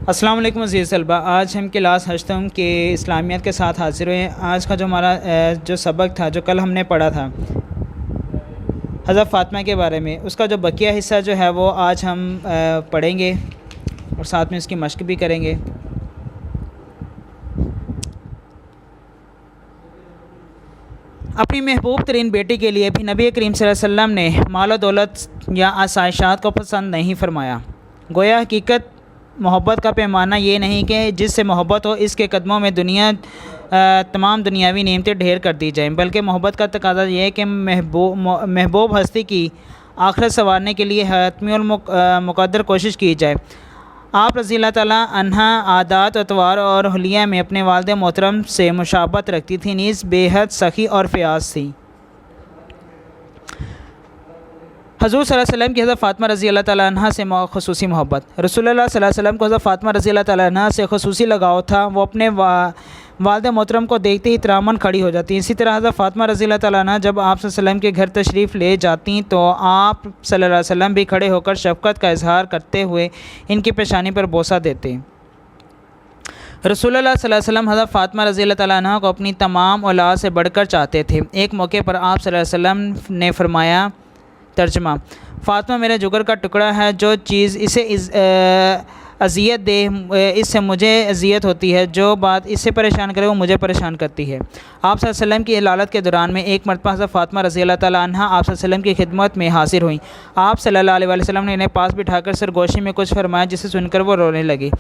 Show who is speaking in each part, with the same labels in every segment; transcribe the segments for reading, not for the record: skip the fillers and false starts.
Speaker 1: السلام علیکم عزیز طلبہ، آج ہم کلاس ہشتم کے اسلامیات کے ساتھ حاضر ہوئے ہیں۔ آج کا جو ہمارا جو سبق تھا، جو کل ہم نے پڑھا تھا حضرت فاطمہ کے بارے میں، اس کا جو بقیہ حصہ جو ہے وہ آج ہم پڑھیں گے اور ساتھ میں اس کی مشق بھی کریں گے۔ اپنی محبوب ترین بیٹی کے لیے بھی نبی کریم صلی اللہ علیہ وسلم نے مال و دولت یا آسائشات کو پسند نہیں فرمایا۔ گویا حقیقت محبت کا پیمانہ یہ نہیں کہ جس سے محبت ہو اس کے قدموں میں تمام دنیاوی نعمتیں ڈھیر کر دی جائیں، بلکہ محبت کا تقاضا یہ ہے کہ محبوب ہستی کی آخرت سنوارنے کے لیے حتمی المقدر کوشش کی جائے۔ آپ رضی اللہ تعالیٰ عنہا عادات اطوار اور حلیہ میں اپنے والد محترم سے مشابہت رکھتی تھیں، نیز بے حد سخی اور فیاض تھی۔ حضور صلی اللہ علیہ وسلم کی حضرت فاطمہ رضی اللہ تعالیٰ عنہ سے خصوصی محبت۔ رسول اللہ صلی اللہ علیہ وسلم کو حضرت فاطمہ رضی اللہ تعالیٰ عنہ سے خصوصی لگاؤ تھا۔ وہ اپنے والد محترم کو دیکھتے ہی ترامن کھڑی ہو جاتی ہیں۔ اسی طرح حضرت فاطمہ رضی اللہ تعالیٰ عنہ جب آپ صلی اللہ علیہ وسلم کے گھر تشریف لے جاتی تو آپ صلی اللہ علیہ وسلم بھی کھڑے ہو کر شفقت کا اظہار کرتے ہوئے ان کی پیشانی پر بوسہ دیتے۔ رسول اللہ صلی اللہ علیہ وسلم حضرت فاطمہ رضی اللہ تعالیٰ عنہ کو اپنی تمام اولاد سے بڑھ کر چاہتے تھے۔ ایک موقع پر آپ صلی اللہ علیہ وسلم نے فرمایا، ترجمہ: فاطمہ میرے جگر کا ٹکڑا ہے، جو چیز اسے اذیت دے اس سے مجھے اذیت ہوتی ہے، جو بات اسے پریشان کرے وہ مجھے پریشان کرتی ہے۔ آپ صلی اللہ علیہ وسلم کی علالت کے دوران میں ایک مرتبہ حضرت فاطمہ رضی اللہ تعالیٰ عنہ آپ صلی اللہ علیہ وسلم کی خدمت میں حاضر ہوئیں۔ آپ صلی اللہ علیہ وسلم نے انہیں پاس بٹھا کر سرگوشی میں کچھ فرمایا، جسے سن کر وہ رونے لگی۔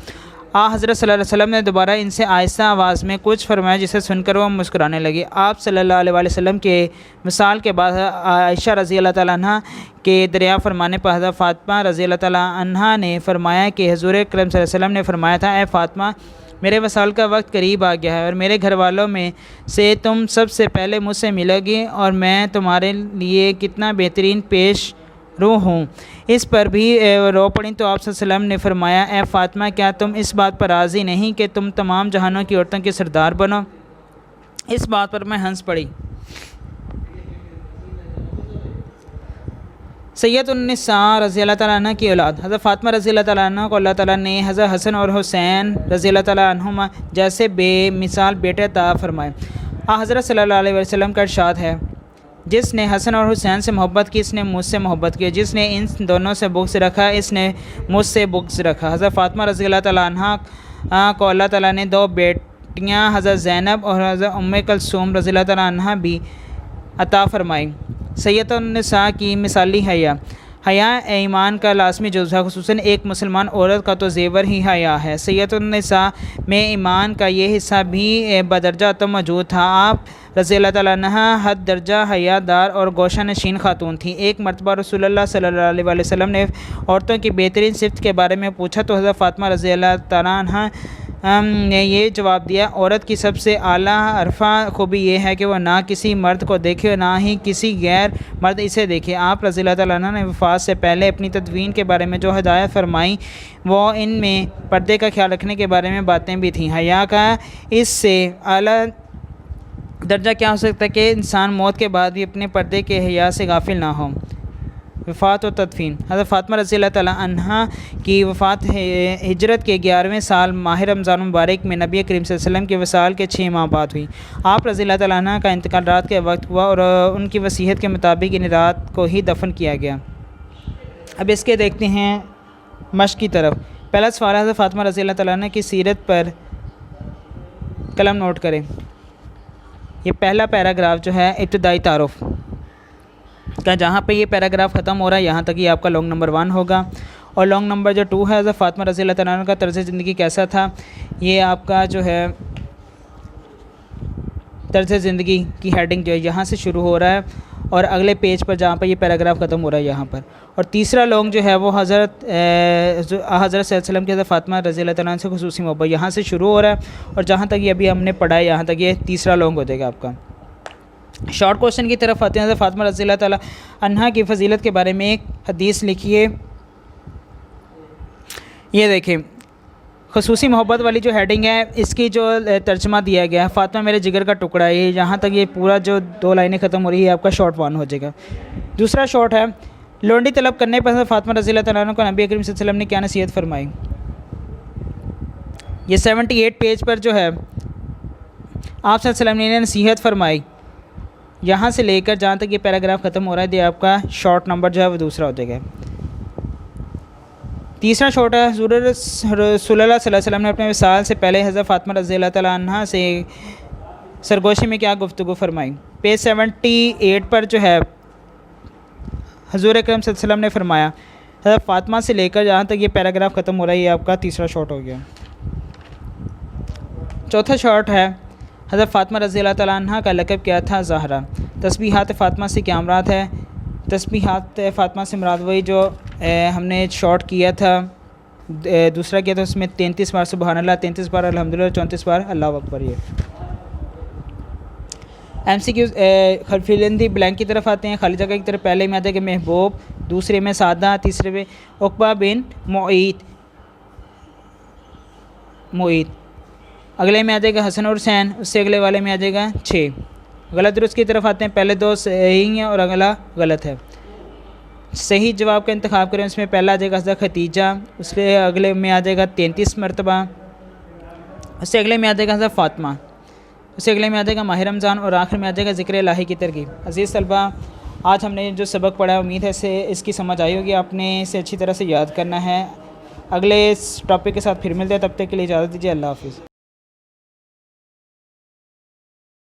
Speaker 1: حضرت صلی اللہ علیہ وسلم نے دوبارہ ان سے آہستہ آواز میں کچھ فرمایا، جسے سن کر وہ مسکرانے لگی۔ آپ صلی اللہ علیہ وسلم کے وصال کے بعد عائشہ رضی اللہ تعالیٰ عنہ کے دریافت فرمانے پر حضرت فاطمہ رضی اللہ تعالیٰ عنہ نے فرمایا کہ حضور اکرم صلی اللہ علیہ وسلم نے فرمایا تھا، اے فاطمہ، میرے وصال کا وقت قریب آ گیا ہے اور میرے گھر والوں میں سے تم سب سے پہلے مجھ سے ملو گی، اور میں تمہارے لیے کتنا بہترین پیش رو ہوں۔ اس پر بھی رو پڑیں تو آپ صلی اللہ علیہ وسلم نے فرمایا، اے فاطمہ، کیا تم اس بات پر راضی نہیں کہ تم تمام جہانوں کی عورتوں کے سردار بنو؟ اس بات پر میں ہنس پڑی۔ سید النساء رضی اللہ تعالیٰ عنہ کی اولاد حضرت فاطمہ رضی اللہ تعالیٰ عنہ کو اللہ تعالیٰ نے حضرت حسن اور حسین رضی اللہ تعالیٰ عنہما جیسے بے مثال بیٹے عطا فرمائے۔ حضرت صلی اللہ علیہ وسلم کا ارشاد ہے، جس نے حسن اور حسین سے محبت کی اس نے مجھ سے محبت کی، جس نے ان دونوں سے بغض رکھا اس نے مجھ سے بغض رکھا۔ حضرت فاطمہ رضی اللہ تعالیٰ عنہ کو اللہ تعالیٰ نے دو بیٹیاں حضرت زینب اور حضرت ام کلثوم رضی اللہ تعالیٰ عنہ بھی عطا فرمائی۔ سید النساء کی مثالی حیا ایمان کا لازمی جزو ہے، خصوصاً ایک مسلمان عورت کا تو زیور ہی حیا ہے۔ سید النساء میں ایمان کا یہ حصہ بھی بدرجہ تو موجود تھا۔ آپ رضی اللہ تعالیٰ عنہ حد درجہ حیا دار اور گوشہ نشین خاتون تھیں۔ ایک مرتبہ رسول اللہ صلی اللہ علیہ وسلم نے عورتوں کی بہترین صفت کے بارے میں پوچھا تو حضرت فاطمہ رضی اللہ تعالیٰ عنہ نے یہ جواب دیا، عورت کی سب سے اعلیٰ عرفہ خوبی یہ ہے کہ وہ نہ کسی مرد کو دیکھے اور نہ ہی کسی غیر مرد اسے دیکھے۔ آپ رضی اللہ تعالیٰ عنہ نے وفات سے پہلے اپنی تدوین کے بارے میں جو ہدایت فرمائیں وہ ان میں پردے کا خیال رکھنے کے بارے میں باتیں بھی تھیں۔ حیا کا اس سے اعلیٰ درجہ کیا ہو سکتا ہے کہ انسان موت کے بعد بھی اپنے پردے کے حیا سے غافل نہ ہو۔ وفات و تدفین حضرت فاطمہ رضی اللہ تعالیٰ عنہ کی وفات ہجرت کے 11ویں سال ماہ رمضان مبارک میں نبی کریم صلی اللہ علیہ وسلم کے وصال کے 6 ماہ بعد ہوئی۔ آپ رضی اللہ تعالیٰ عنہ کا انتقال رات کے وقت ہوا اور ان کی وصیت کے مطابق ان رات کو ہی دفن کیا گیا۔ اب اس کے دیکھتے ہیں مشق کی طرف۔ پہلا سوال حضرت فاطمہ رضی اللہ تعالیٰ عنہ کی سیرت پر قلم نوٹ کریں۔ یہ پہلا پیراگراف جو ہے ابتدائی تعارف کا، جہاں پہ یہ پیراگراف ختم ہو رہا ہے یہاں تک یہ آپ کا لانگ نمبر 1 ہوگا، اور لانگ نمبر جو 2 ہے حضرت فاطمہ رضی اللہ تعالیٰ عنہ کا طرز زندگی کیسا تھا، یہ آپ کا جو ہے طرز زندگی کی ہیڈنگ جو ہے یہاں سے شروع ہو رہا ہے اور اگلے پیج پر جہاں پر یہ پیراگراف ختم ہو رہا ہے یہاں پر، اور تیسرا لانگ جو ہے وہ حضرت صلی اللہ علیہ وسلم کی حضرت فاطمہ رضی اللہ تعالیٰ عنہ سے خصوصی محبت یہاں سے شروع ہو رہا ہے، اور جہاں تک یہ ابھی ہم نے پڑھا ہے یہاں تک یہ تیسرا لانگ ہو جائے گا آپ کا۔ شارٹ کوشچن کی طرف آتے ہیں۔ حضرت فاطمہ رضی اللہ تعالیٰ عنہ کی فضیلت کے بارے میں ایک حدیث لکھیے، یہ دیکھیں خصوصی محبت والی جو ہیڈنگ ہے اس کی جو ترجمہ دیا گیا ہے، فاطمہ میرے جگر کا ٹکڑا ہے، یہ یہاں تک یہ پورا جو 2 لائنیں ختم ہو رہی ہے آپ کا شارٹ 1 ہو جائے گا۔ دوسرا شارٹ ہے، لونڈی طلب کرنے پر حضرت فاطمہ رضی اللہ تعالیٰ عنہ کو نبی کریم صلی اللہ علیہ وسلم نے کیا نصیحت فرمائی؟ یہ 78 پیج پر جو ہے آپ صلی اللہ علیہ وسلم نے نصیحت فرمائی، یہاں سے لے کر جہاں تک یہ پیراگراف ختم ہو رہا ہے، یہ آپ کا شارٹ نمبر جو ہے وہ دوسرا ہو جائے گا۔ تیسرا شارٹ ہے، حضور رسول اللہ صلی اللہ علیہ وسلم نے اپنے وصال سے پہلے حضرت فاطمہ رضی اللہ تعالیٰ عنہ سے سرگوشی میں کیا گفتگو فرمائی۔ پیج 78 پر جو ہے حضور اکرم صلی اللہ علیہ وسلم نے فرمایا، حضرت فاطمہ سے لے کر جہاں تک یہ پیراگراف ختم ہو رہا ہے، یہ آپ کا تیسرا شارٹ ہو گیا۔ چوتھا شارٹ ہے، حضرت فاطمہ رضی اللہ تعالیٰ عنہ کا لقب کیا تھا؟ زہرا۔ تسبیحات فاطمہ سے کیا مراد ہے؟ تسبیحات فاطمہ سے مراد وہی جو ہم نے شارٹ کیا تھا، دوسرا کیا تھا، اس میں 33 بار سبحان اللہ، 33 بار الحمدللہ، 34 بار اللہ اکبر۔ یہ ایم سی کیوز فل ان دی بلینک کی طرف آتے ہیں، خالی جگہ کی طرف۔ پہلے میں آتے ہیں کہ محبوب، دوسرے میں سعدہ، تیسرے میں عقبہ بن معیط، اگلے میں آ جائے گا حسن اور حسین، اس سے اگلے والے میں آ جائے گا 6۔ غلط درست کی طرف آتے ہیں، پہلے 2 صحیح ہیں اور اگلا غلط ہے۔ صحیح جواب کا انتخاب کریں، اس میں پہلا آ جائے گا حضرت خدیجہ، اس سے اگلے میں آ جائے گا 33 مرتبہ، اس سے اگلے میں آ جائے گا حضرت فاطمہ، اس سے اگلے میں آ جائے گا ماہ رمضان، اور آخر میں آ جائے گا ذکر الہی کی ترغیب۔ عزیز طلبہ، آج ہم نے جو سبق پڑھا، امید ہے اس کی سمجھ آئی ہوگی، آپ نے اسے اچھی طرح سے یاد کرنا ہے۔ اگلے اس ٹاپک کے ساتھ پھر ملتے ہیں، تب تک کے لیے اجازت دیجیے، اللہ حافظ۔